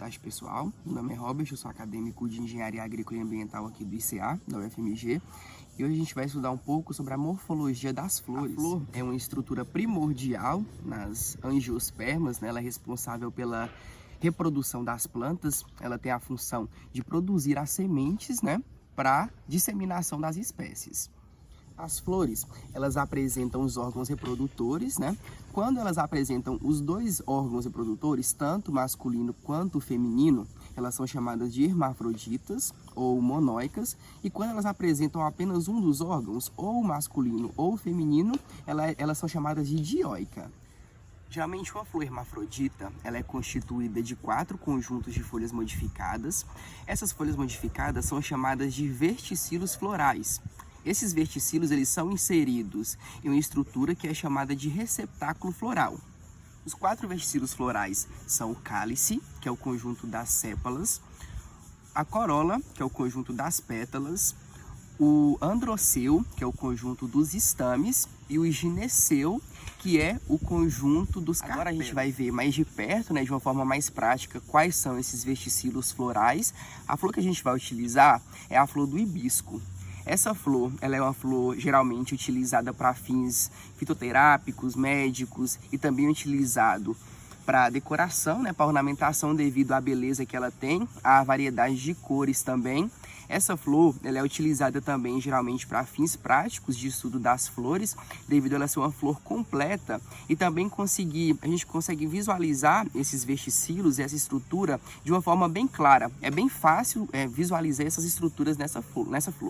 tarde, pessoal. Meu nome é Robert, eu sou acadêmico de Engenharia Agrícola e Ambiental aqui do ICA, da UFMG. E hoje a gente vai estudar um pouco sobre a morfologia das flores. A flor é uma estrutura primordial nas angiospermas, né? Ela é responsável pela reprodução das plantas. Ela tem a função de produzir as sementes, né, para disseminação das espécies. As flores, elas apresentam os órgãos reprodutores, né? Quando elas apresentam os dois órgãos reprodutores, tanto masculino quanto feminino, elas são chamadas de hermafroditas ou monóicas. E quando elas apresentam apenas um dos órgãos, ou masculino ou feminino, elas são chamadas de dioica. Geralmente uma flor hermafrodita, ela é constituída de 4 conjuntos de folhas modificadas. Essas folhas modificadas são chamadas de verticilos florais. Esses verticilos, eles são inseridos em uma estrutura que é chamada de receptáculo floral. Os 4 verticilos florais são o cálice, que é o conjunto das sépalas, a corola, que é o conjunto das pétalas, o androceu, que é o conjunto dos estames, e o gineceu, que é o conjunto dos carpélos. Agora a gente vai ver mais de perto, né, de uma forma mais prática, quais são esses verticilos florais. A flor que a gente vai utilizar é a flor do hibisco. Essa flor, ela é uma flor geralmente utilizada para fins fitoterápicos, médicos e também utilizado para decoração, né, para ornamentação devido à beleza que ela tem, à variedade de cores também. Essa flor, ela é utilizada também geralmente para fins práticos de estudo das flores, devido a ela ser uma flor completa e também a gente consegue visualizar esses verticilos e essa estrutura de uma forma bem clara. É bem fácil visualizar essas estruturas nessa flor.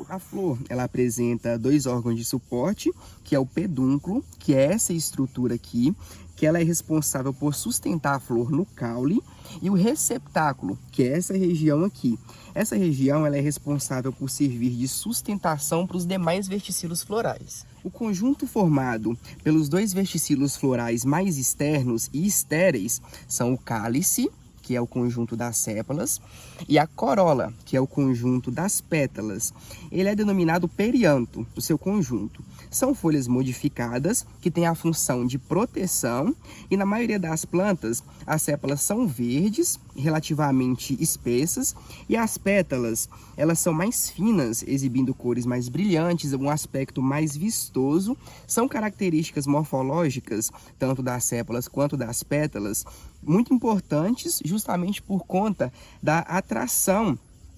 A flor, ela apresenta 2 órgãos de suporte, que é o pedúnculo, que é essa estrutura aqui, que ela é responsável por sustentar a flor no caule, e o receptáculo, que é essa região aqui. Essa região, ela é responsável por servir de sustentação para os demais verticilos florais. O conjunto formado pelos 2 verticilos florais mais externos e estéreis são o cálice, que é o conjunto das sépalas, e a corola, que é o conjunto das pétalas. Ele é denominado perianto, o seu conjunto. São folhas modificadas que têm a função de proteção e na maioria das plantas as sépalas são verdes, relativamente espessas, e as pétalas, elas são mais finas, exibindo cores mais brilhantes, um aspecto mais vistoso. São características morfológicas, tanto das sépalas quanto das pétalas, muito importantes justamente por conta da atração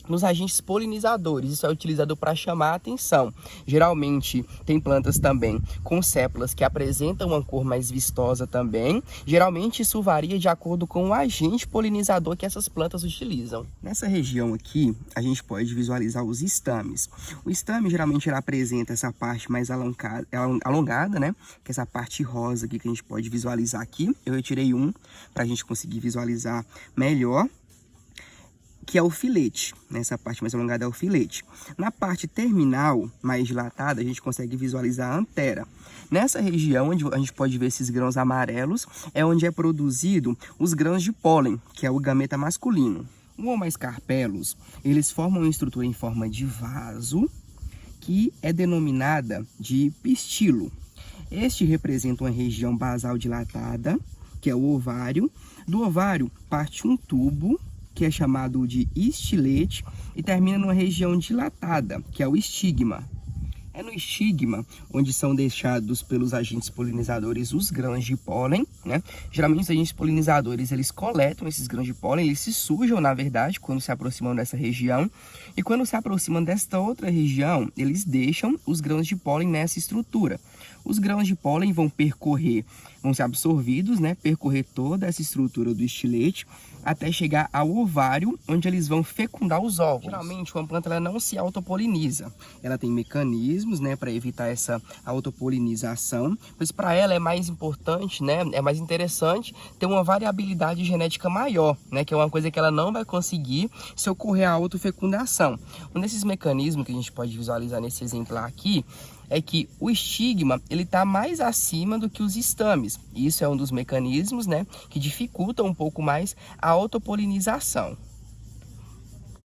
nos agentes polinizadores. Isso é utilizado para chamar a atenção. Geralmente tem plantas também com sépalas que apresentam uma cor mais vistosa também. Geralmente isso varia de acordo com o agente polinizador que essas plantas utilizam. Nessa região aqui, a gente pode visualizar os estames. O estame geralmente ele apresenta essa parte mais alongada, né? Que é essa parte rosa aqui que a gente pode visualizar aqui. Eu retirei um para a gente conseguir visualizar melhor, que é o filete. Nessa parte mais alongada é o filete. Na parte terminal, mais dilatada, a gente consegue visualizar a antera. Nessa região, onde a gente pode ver esses grãos amarelos, é onde é produzido os grãos de pólen, que é o gameta masculino. Um ou mais carpelos, eles formam uma estrutura em forma de vaso, que é denominada de pistilo. Este representa uma região basal dilatada, que é o ovário. Do ovário parte um tubo, que é chamado de estilete, e termina numa região dilatada, que é o estigma. É no estigma onde são deixados pelos agentes polinizadores os grãos de pólen, né? Geralmente os agentes polinizadores, eles coletam esses grãos de pólen, eles se sujam, na verdade, quando se aproximam dessa região, e quando se aproximam desta outra região, eles deixam os grãos de pólen nessa estrutura. Os grãos de pólen vão ser absorvidos, né? Percorrer toda essa estrutura do estilete até chegar ao ovário, onde eles vão fecundar os óvulos. Geralmente, uma planta ela não se autopoliniza. Ela tem mecanismos, né, para evitar essa autopolinização, mas para ela é mais importante, né, é mais interessante ter uma variabilidade genética maior, né, que é uma coisa que ela não vai conseguir se ocorrer a autofecundação. Um desses mecanismos que a gente pode visualizar nesse exemplar aqui é que o estigma ele está mais acima do que os estames. Isso é um dos mecanismos, né, que dificultam um pouco mais a autopolinização.